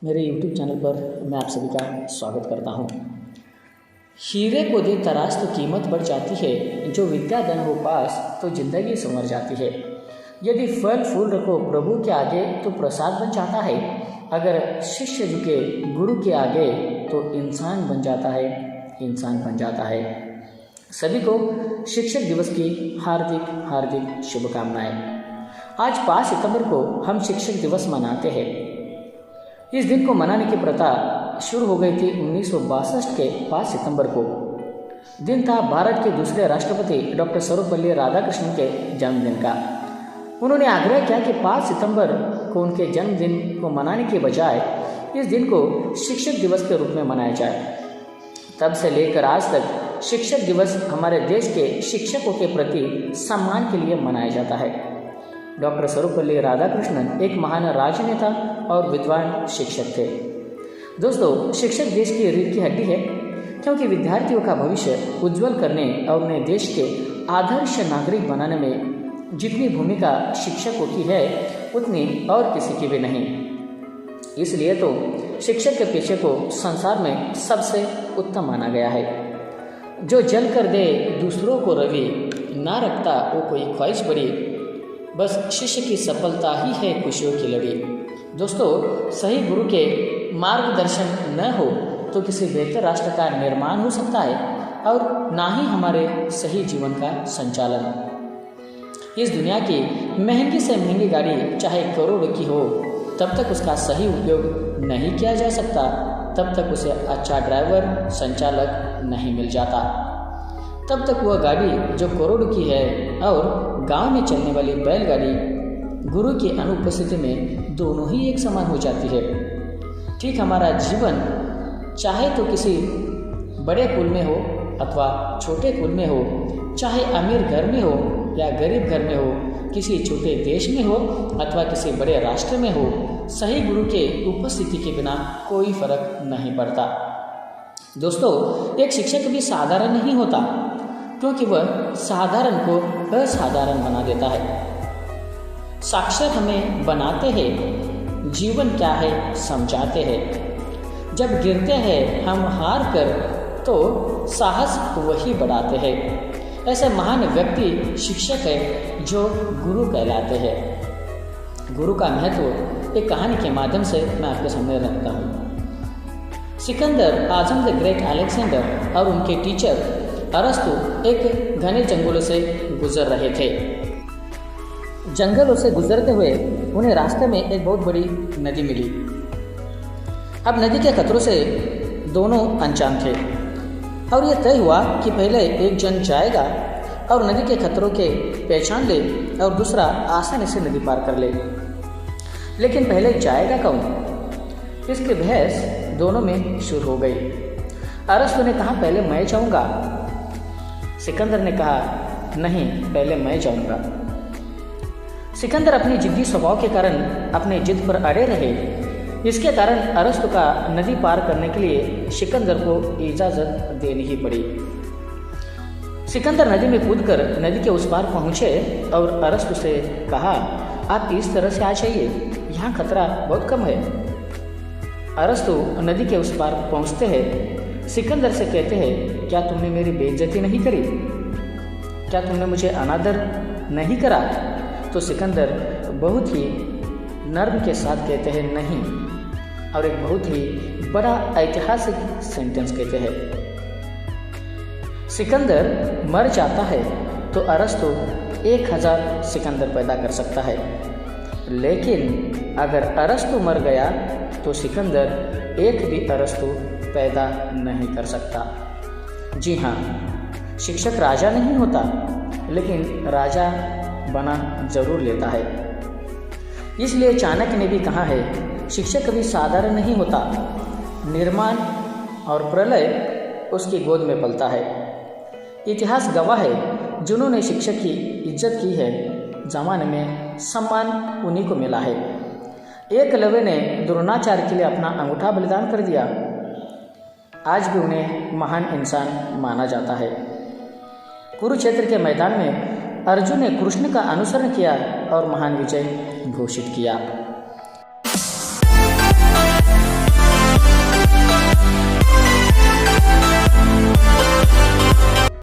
मेरे YouTube channel पर मैं आप सभी का स्वागत करता हूँ। हीरे को दे तराश तो कीमत बढ़ जाती है, जो विद्या धन हो पास तो जिंदगी संवर जाती है। यदि फल फूल रखो प्रभु के आगे तो प्रसाद बन जाता है, अगर शिष्य झुके गुरु के आगे तो इंसान बन जाता है। सभी को शिक्षक दिवस की हार्दिक शुभकामनाएं। आज 5 सितंबर को हम शिक्षक दिवस मनाते हैं। इस दिन को मनाने की प्रथा शुरू हो गई थी 1962 के 5 सितंबर को। दिन था भारत के दूसरे राष्ट्रपति डॉक्टर सर्वपल्ली राधाकृष्णन के जन्मदिन का। उन्होंने आग्रह किया कि 5 सितंबर को उनके जन्मदिन को मनाने के बजाय इस दिन को शिक्षक दिवस के रूप में मनाया जाए। तब से लेकर आज तक शिक्षक दिवस हमारे देश के शिक्षकों के प्रति सम्मान के लिए मनाया जाता है। डॉक्टर सर्वपल्ली राधाकृष्णन एक महान राजनेता और विद्वान शिक्षक थे। दोस्तों, शिक्षक देश की रीढ़ की हड्डी है, क्योंकि विद्यार्थियों का भविष्य उज्जवल करने और उन्हें देश के आदर्श नागरिक बनाने में जितनी भूमिका शिक्षकों की है उतनी और किसी की भी नहीं। इसलिए तो शिक्षक के पेशे को संसार में सबसे उत्तम माना गया है। जो जल कर दे दूसरों को रवि, ना रखता वो कोई ख्वाहिश बड़ी, बस शिष्य की सफलता ही है खुशियों की लड़ी। दोस्तों, सही गुरु के मार्गदर्शन न हो तो किसी बेहतर राष्ट्र का निर्माण हो सकता है और ना ही हमारे सही जीवन का संचालन। इस दुनिया की महंगी से महंगी गाड़ी चाहे करोड़ों की हो, तब तक उसका सही उपयोग नहीं किया जा सकता, तब तक उसे अच्छा ड्राइवर संचालक नहीं मिल जाता। तब तक वह गाड़ी जो करोड़ों की है और गांव में चलने वाली बैलगाड़ी गुरु की अनुपस्थिति में दोनों ही एक समान हो जाती है। ठीक हमारा जीवन चाहे तो किसी बड़े कुल में हो अथवा छोटे कुल में हो, चाहे अमीर घर में हो या गरीब घर में हो, किसी छोटे देश में हो अथवा किसी बड़े राष्ट्र में हो, सही गुरु के उपस्थिति के बिना कोई फर्क नहीं पड़ता। दोस्तों, एक शिक्षक भी साधारण नहीं होता, क्योंकि वह साधारण को असाधारण बना देता है। साक्षर हमें बनाते हैं, जीवन क्या है समझाते हैं। जब गिरते हैं हम हार कर तो साहस वही बढ़ाते हैं। ऐसे महान व्यक्ति शिक्षक है जो गुरु कहलाते हैं। गुरु का महत्व एक कहानी के माध्यम से मैं आपके सामने रखता हूँ। सिकंदर आजम द ग्रेट अलेक्जेंडर और उनके टीचर अरस्तु एक घने जंगलों से गुजर रहे थे। जंगलों से गुजरते हुए उन्हें रास्ते में एक बहुत बड़ी नदी मिली। अब नदी के खतरों से दोनों अनजान थे और यह तय हुआ कि पहले एक जन जाएगा और नदी के खतरों के पहचान ले और दूसरा आसानी से नदी पार कर ले। लेकिन पहले जाएगा कौन? इसकी बहस दोनों में शुरू हो गई। अरस्तु ने कहा पहले मैं जाऊंगा। सिकंदर ने कहा नहीं, पहले मैं जाऊंगा। सिकंदर अपनी जिद्दी स्वभाव के कारण अपने जिद पर अड़े रहे। इसके कारण अरस्तु का नदी पार करने के लिए सिकंदर को इजाज़त देनी ही पड़ी। सिकंदर नदी में कूदकर नदी के उस पार पहुंचे और अरस्तु से कहा, आप इस तरह से आ जाइए, यहाँ खतरा बहुत कम है। अरस्तु नदी के उस पार पहुंचते हैं। सिकंदर से कहते हैं, क्या तुमने मेरी बेइज्जती नहीं करी? क्या तुमने मुझे अनादर नहीं करा? तो सिकंदर बहुत ही नर्म के साथ कहते हैं नहीं, और एक बहुत ही बड़ा ऐतिहासिक सेंटेंस कहते हैं। सिकंदर मर जाता है तो अरस्तु 1000 सिकंदर पैदा कर सकता है, लेकिन अगर अरस्तु मर गया तो सिकंदर एक भी अरस्तु पैदा नहीं कर सकता। जी हाँ, शिक्षक राजा नहीं होता, लेकिन राजा बना जरूर लेता है। इसलिए चाणक्य ने भी कहा है, शिक्षक कभी साधारण नहीं होता, निर्माण और प्रलय उसकी गोद में पलता है। इतिहास गवाह है, जिन्होंने शिक्षक की इज्जत की है, जमाने में सम्मान उन्हीं को मिला है। एकलव्य ने द्रोणाचार्य के लिए अपना अंगूठा बलिदान कर दिया। आज भी उन्हें महान इंसान माना जाता है। कुरुक्षेत्र के मैदान में अर्जुन ने कृष्ण का अनुसरण किया और महान विजय घोषित किया।